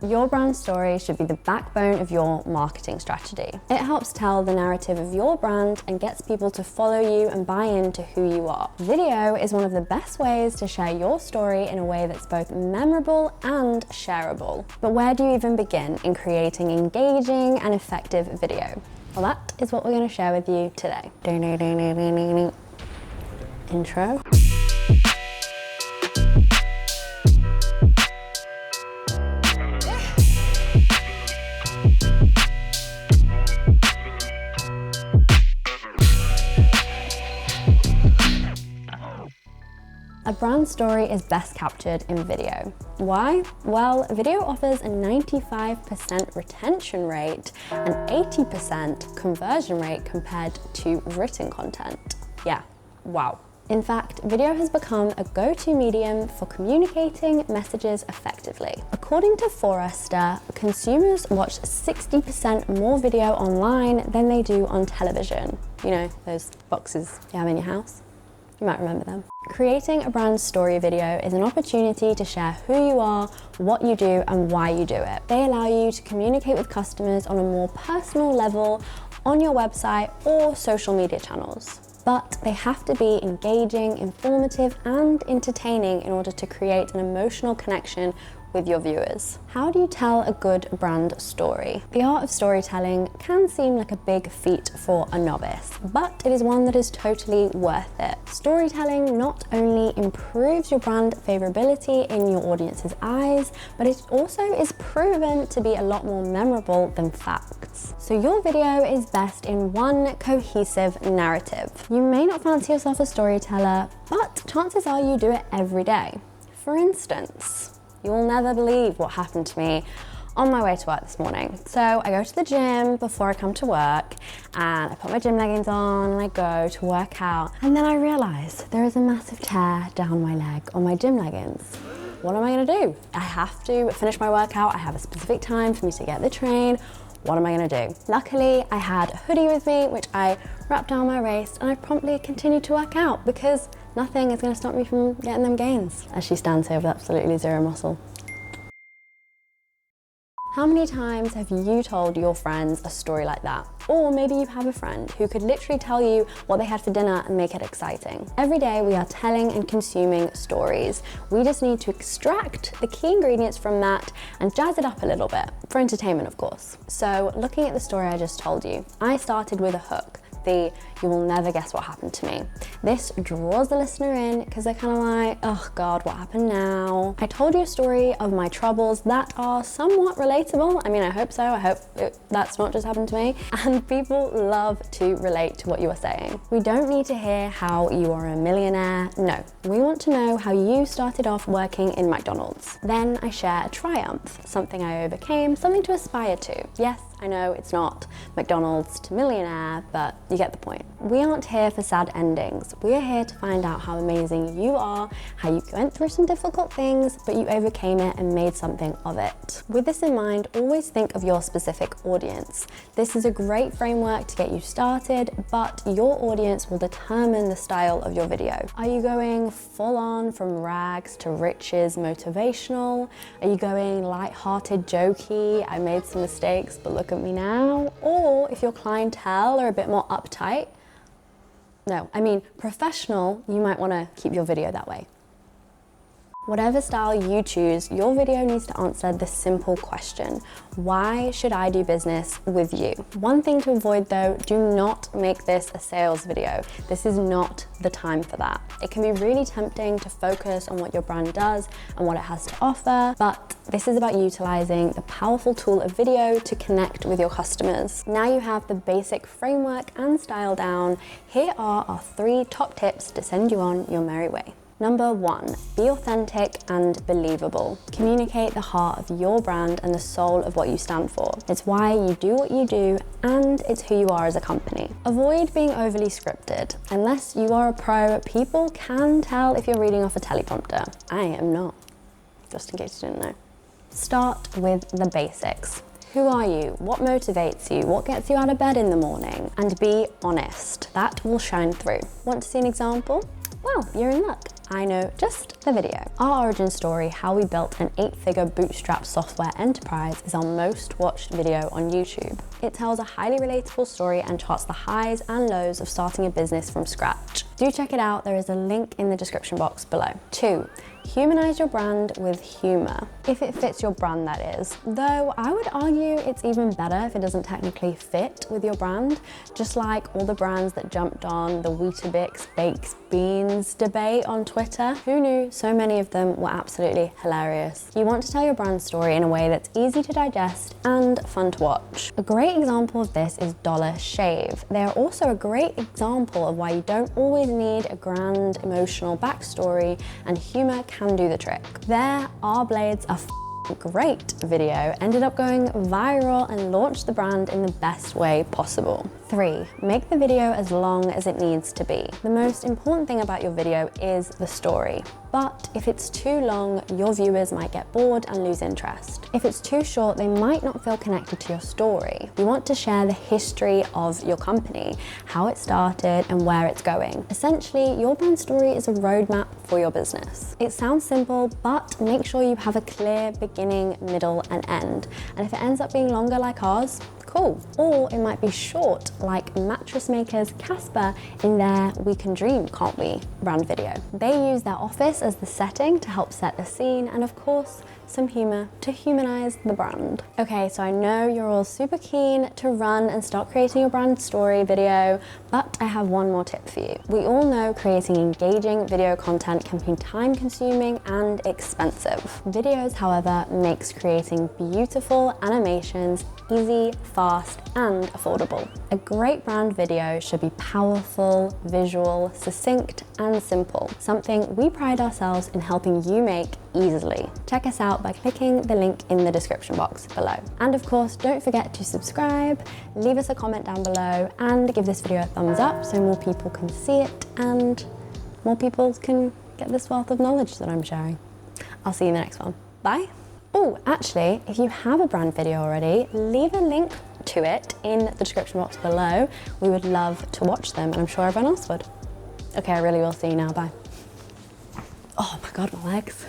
Your brand story should be the backbone of your marketing strategy. It helps tell the narrative of your brand and gets people to follow you and buy into who you are. Video is one of the best ways to share your story in a way that's both memorable and shareable. But where do you even begin in creating engaging and effective video? Well, that is what we're going to share with you today. Intro. A brand story is best captured in video. Why? Well, video offers a 95% retention rate and 80% conversion rate compared to written content. Yeah, wow. In fact, video has become a go-to medium for communicating messages effectively. According to Forrester, consumers watch 60% more video online than they do on television. You know, those boxes you have in your house? You might remember them. Creating a brand story video is an opportunity to share who you are, what you do, and why you do it. They allow you to communicate with customers on a more personal level on your website or social media channels. But they have to be engaging, informative, and entertaining in order to create an emotional connection with your viewers. How do you tell a good brand story? The art of storytelling can seem like a big feat for a novice, but it is one that is totally worth it. Storytelling not only improves your brand favorability in your audience's eyes, but it also is proven to be a lot more memorable than facts. So your video is best in one cohesive narrative. You may not fancy yourself a storyteller, but chances are you do it every day. For instance, you will never believe what happened to me on my way to work this morning. So I go to the gym before I come to work and I put my gym leggings on and I go to work out. And then I realize there is a massive tear down my leg on my gym leggings. What am I gonna do? I have to finish my workout. I have a specific time for me to get the train. What am I gonna do? Luckily, I had a hoodie with me, which I wrapped down my waist, and I promptly continued to work out because nothing is gonna stop me from getting them gains. As she stands here with absolutely zero muscle. How many times have you told your friends a story like that? Or maybe you have a friend who could literally tell you what they had for dinner and make it exciting. Every day we are telling and consuming stories. We just need to extract the key ingredients from that and jazz it up a little bit, for entertainment of course. So looking at the story I just told you, I started with a hook. You will never guess what happened to me. This draws the listener in because they're kind of like, oh God, what happened now? I told you a story of my troubles that are somewhat relatable. I mean, I hope so. I hope that's not just happened to me. And people love to relate to what you are saying. We don't need to hear how you are a millionaire. No, we want to know how you started off working in McDonald's. Then I share a triumph, something I overcame, something to aspire to. Yes, I know it's not McDonald's to millionaire, but you get the point. We aren't here for sad endings. We are here to find out how amazing you are, how you went through some difficult things, but you overcame it and made something of it. With this in mind, always think of your specific audience. This is a great framework to get you started, but your audience will determine the style of your video. Are you going full on from rags to riches motivational? Are you going light-hearted, jokey, I made some mistakes, but look at me now? Or if your clientele are a bit more uptight, professional, you might want to keep your video that way. Whatever style you choose, your video needs to answer the simple question: why should I do business with you? One thing to avoid though, do not make this a sales video. This is not the time for that. It can be really tempting to focus on what your brand does and what it has to offer, but this is about utilizing the powerful tool of video to connect with your customers. Now you have the basic framework and style down, here are our 3 top tips to send you on your merry way. Number 1, be authentic and believable. Communicate the heart of your brand and the soul of what you stand for. It's why you do what you do, and it's who you are as a company. Avoid being overly scripted. Unless you are a pro, people can tell if you're reading off a teleprompter. I am not, just in case you didn't know. Start with the basics. Who are you? What motivates you? What gets you out of bed in the morning? And be honest. That will shine through. Want to see an example? Well, you're in luck. I know just the video. Our origin story, how we built an 8-figure bootstrap software enterprise, is our most watched video on YouTube. It tells a highly relatable story and charts the highs and lows of starting a business from scratch. Do check it out, there is a link in the description box below. 2. Humanize your brand with humor. If it fits your brand, that is. Though I would argue it's even better if it doesn't technically fit with your brand, just like all the brands that jumped on the Weetabix baked beans debate on Twitter. Who knew so many of them were absolutely hilarious? You want to tell your brand story in a way that's easy to digest and fun to watch. A great example of this is Dollar Shave. They are also a great example of why you don't always need a grand emotional backstory, and humor can do the trick. Their Our Blades Are Great video ended up going viral and launched the brand in the best way possible. 3. Make the video as long as it needs to be. The most important thing about your video is the story. But if it's too long, your viewers might get bored and lose interest. If it's too short, they might not feel connected to your story. You want to share the history of your company, how it started and where it's going. Essentially, your brand story is a roadmap for your business. It sounds simple, but make sure you have a clear beginning, middle and end. And if it ends up being longer like ours, cool. Or it might be short, like mattress makers Casper in their We Can Dream, Can't We brand video. They use their office as the setting to help set the scene, and of course, some humor to humanize the brand. Okay, so I know you're all super keen to run and start creating your brand story video, but I have one more tip for you. We all know creating engaging video content can be time consuming and expensive. Viddyoze, however, makes creating beautiful animations easy, fast, and affordable. A great brand video should be powerful, visual, succinct, and simple. Something we pride ourselves in helping you make easily. Check us out by clicking the link in the description box below. And of course, don't forget to subscribe, leave us a comment down below, and give this video a thumbs up so more people can see it and more people can get this wealth of knowledge that I'm sharing. I'll see you in the next one. Bye. Oh, actually, if you have a brand video already, leave a link to it in the description box below. We would love to watch them, and I'm sure everyone else would. Okay, I really will see you now. Bye. Oh my God, my legs.